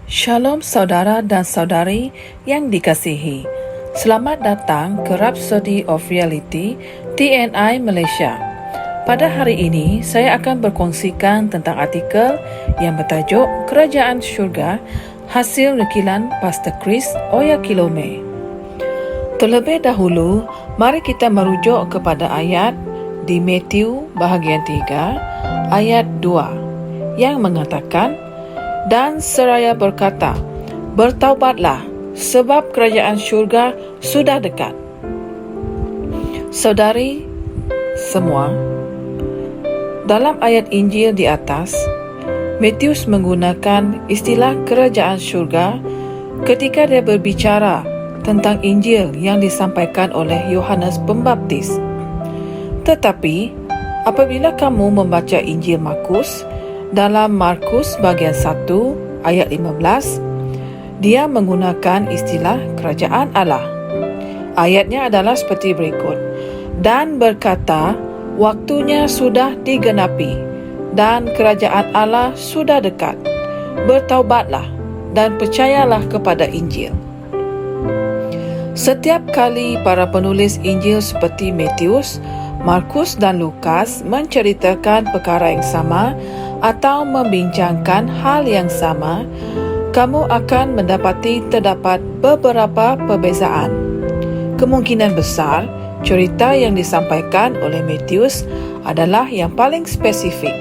Shalom saudara dan saudari yang dikasihi. Selamat datang ke Rhapsody of Reality TNI Malaysia. Pada hari ini, saya akan berkongsikan tentang artikel yang bertajuk Kerajaan Syurga, hasil nukilan Pastor Chris Oyakhilome. Terlebih dahulu, mari kita merujuk kepada ayat di Matthew bahagian 3, ayat 2 yang mengatakan, dan seraya berkata, bertaubatlah, sebab kerajaan syurga sudah dekat. Saudari semua, dalam ayat Injil di atas, Matius menggunakan istilah kerajaan syurga ketika dia berbicara tentang Injil yang disampaikan oleh Yohanes Pembaptis. Tetapi, apabila kamu membaca Injil Markus, dalam Markus bagian 1 ayat 15, dia menggunakan istilah kerajaan Allah. Ayatnya adalah seperti berikut. Dan berkata, waktunya sudah digenapi dan kerajaan Allah sudah dekat. Bertaubatlah dan percayalah kepada Injil. Setiap kali para penulis Injil seperti Matius, Markus dan Lukas menceritakan perkara yang sama atau membincangkan hal yang sama, kamu akan mendapati terdapat beberapa perbezaan. Kemungkinan besar, cerita yang disampaikan oleh Matius adalah yang paling spesifik,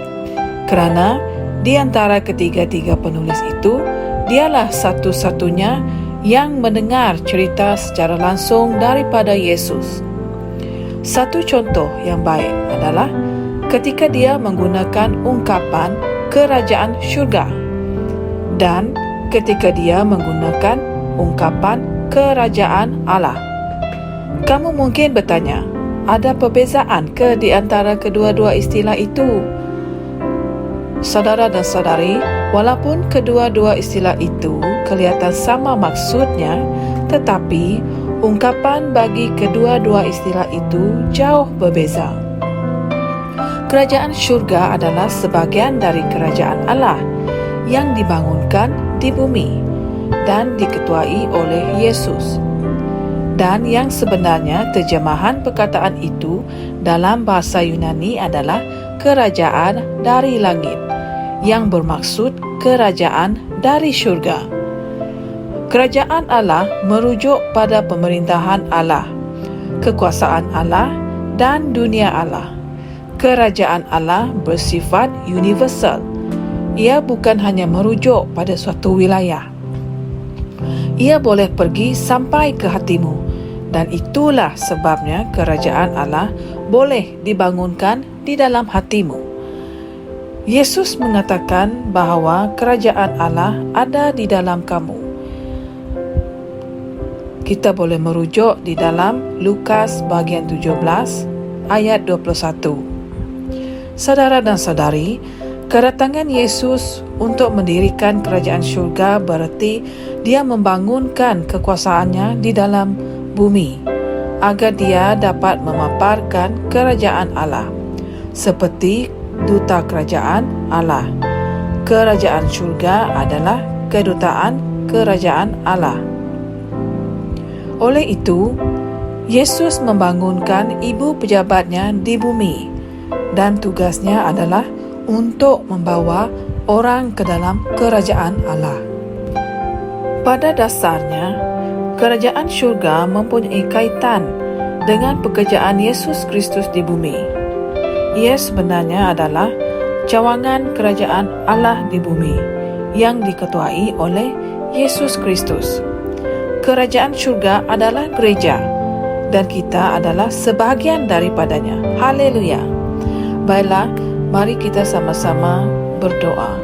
kerana di antara ketiga-tiga penulis itu, dialah satu-satunya yang mendengar cerita secara langsung daripada Yesus. Satu contoh yang baik adalah ketika dia menggunakan ungkapan kerajaan syurga dan ketika dia menggunakan ungkapan kerajaan Allah. Kamu mungkin bertanya, ada perbezaan ke di antara kedua-dua istilah itu? Saudara dan saudari, walaupun kedua-dua istilah itu kelihatan sama maksudnya, tetapi ungkapan bagi kedua-dua istilah itu jauh berbeza. Kerajaan syurga adalah sebahagian dari kerajaan Allah yang dibangunkan di bumi dan diketuai oleh Yesus. Dan yang sebenarnya terjemahan perkataan itu dalam bahasa Yunani adalah kerajaan dari langit, yang bermaksud kerajaan dari syurga. Kerajaan Allah merujuk pada pemerintahan Allah, kekuasaan Allah dan dunia Allah. Kerajaan Allah bersifat universal. Ia bukan hanya merujuk pada suatu wilayah. Ia boleh pergi sampai ke hatimu, dan itulah sebabnya kerajaan Allah boleh dibangunkan di dalam hatimu. Yesus mengatakan bahawa kerajaan Allah ada di dalam kamu. Kita boleh merujuk di dalam Lukas bahagian 17 ayat 21. Saudara dan saudari, kedatangan Yesus untuk mendirikan kerajaan syurga berarti dia membangunkan kekuasaannya di dalam bumi agar dia dapat memaparkan kerajaan Allah seperti duta kerajaan Allah. Kerajaan syurga adalah kedutaan kerajaan Allah. Oleh itu, Yesus membangunkan ibu pejabatnya di bumi dan tugasnya adalah untuk membawa orang ke dalam kerajaan Allah. Pada dasarnya, kerajaan syurga mempunyai kaitan dengan pekerjaan Yesus Kristus di bumi. Ia sebenarnya adalah cawangan kerajaan Allah di bumi yang diketuai oleh Yesus Kristus. Kerajaan syurga adalah gereja dan kita adalah sebahagian daripadanya. Haleluya. Baiklah, mari kita sama-sama berdoa.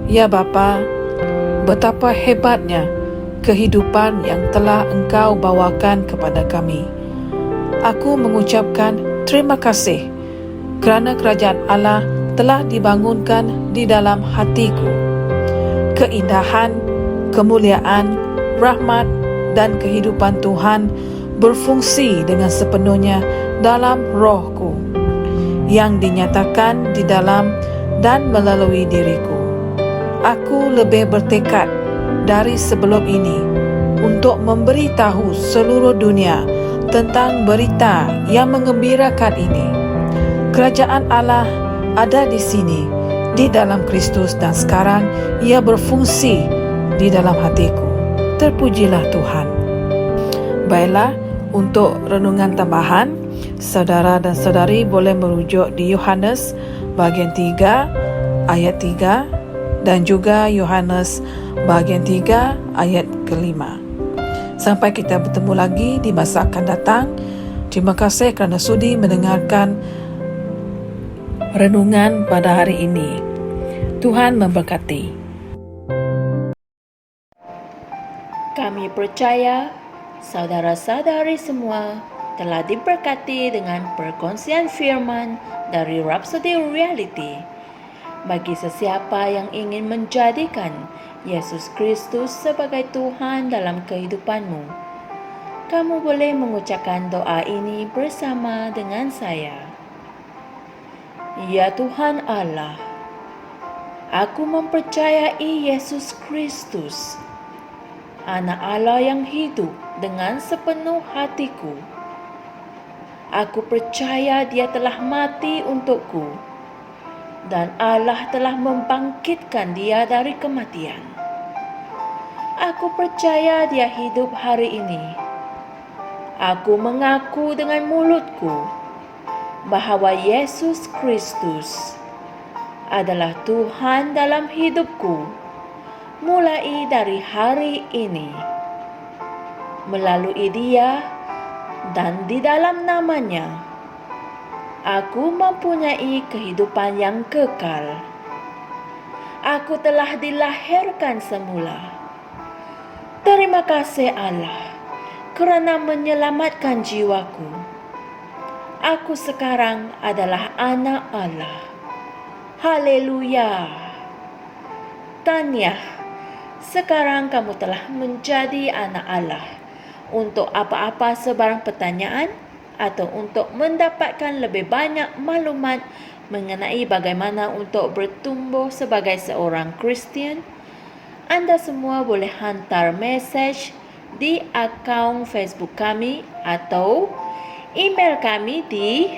Ya Bapa, betapa hebatnya kehidupan yang telah Engkau bawakan kepada kami. Aku mengucapkan terima kasih kerana kerajaan Allah telah dibangunkan di dalam hatiku. Keindahan, kemuliaan, rahmat dan kehidupan Tuhan berfungsi dengan sepenuhnya dalam rohku yang dinyatakan di dalam dan melalui diriku. Aku lebih bertekad dari sebelum ini untuk memberitahu seluruh dunia tentang berita yang menggembirakan ini. Kerajaan Allah ada di sini, di dalam Kristus, dan sekarang ia berfungsi di dalam hatiku. Terpujilah Tuhan. Baiklah, untuk renungan tambahan, saudara dan saudari boleh merujuk di Yohanes bahagian 3 ayat 3 dan juga Yohanes bahagian 3 ayat ke-5. Sampai kita bertemu lagi di masa akan datang. Terima kasih kerana sudi mendengarkan renungan pada hari ini. Tuhan memberkati. Kami percaya saudara-saudari semua telah diberkati dengan perkongsian firman dari Rhapsody Reality. Bagi sesiapa yang ingin menjadikan Yesus Kristus sebagai Tuhan dalam kehidupanmu, kamu boleh mengucapkan doa ini bersama dengan saya. Ya Tuhan Allah, aku mempercayai Yesus Kristus, Anak Allah yang hidup dengan sepenuh hatiku. Aku percaya Dia telah mati untukku dan Allah telah membangkitkan Dia dari kematian. Aku percaya Dia hidup hari ini. Aku mengaku dengan mulutku bahawa Yesus Kristus adalah Tuhan dalam hidupku mulai dari hari ini. Melalui Dia dan di dalam nama-Nya, aku mempunyai kehidupan yang kekal. Aku telah dilahirkan semula. Terima kasih Allah kerana menyelamatkan jiwaku. Aku sekarang adalah anak Allah. Haleluya. Tahniah. Sekarang kamu telah menjadi anak Allah. Untuk apa-apa sebarang pertanyaan atau untuk mendapatkan lebih banyak maklumat mengenai bagaimana untuk bertumbuh sebagai seorang Kristian, anda semua boleh hantar mesej di akaun Facebook kami atau email kami di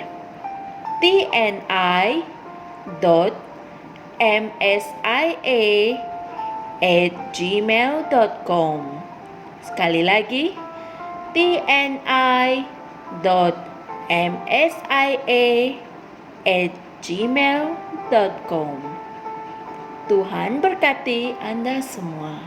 tni.msia@gmail.com. Sekali lagi, tni.msia@gmail.com. Tuhan berkati anda semua.